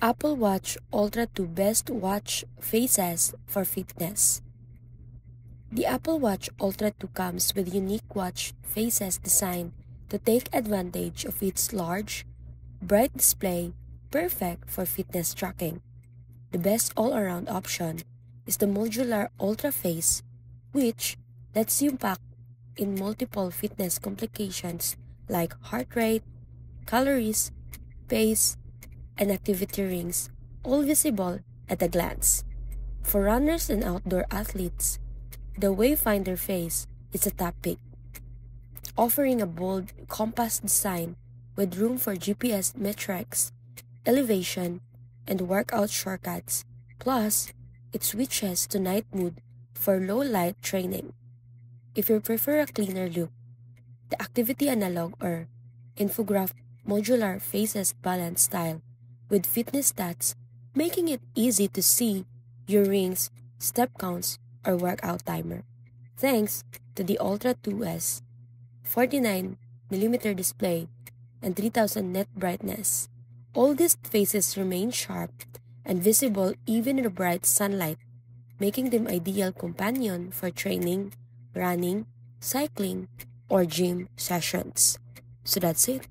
Apple Watch Ultra 2 Best Watch Faces for Fitness. The Apple Watch Ultra 2 comes with unique watch faces designed to take advantage of its large, bright display, perfect for fitness tracking. The best all-around option is the modular Ultra Face, which lets you pack in multiple fitness complications like heart rate, calories, pace, and activity rings, all visible at a glance. For runners and outdoor athletes, the Wayfinder Face is a top pick, offering a bold, compass design with room for GPS metrics, elevation, and workout shortcuts. Plus, it switches to night mode for low-light training. If you prefer a cleaner look, the Activity Analog or Infograph Modular Faces balance style with fitness stats, making it easy to see your rings, step counts, or workout timer. Thanks to the Ultra 2S 49mm display and 3000 net brightness, all these faces remain sharp and visible even in the bright sunlight, making them ideal companion for training, running, cycling, or gym sessions. So that's it.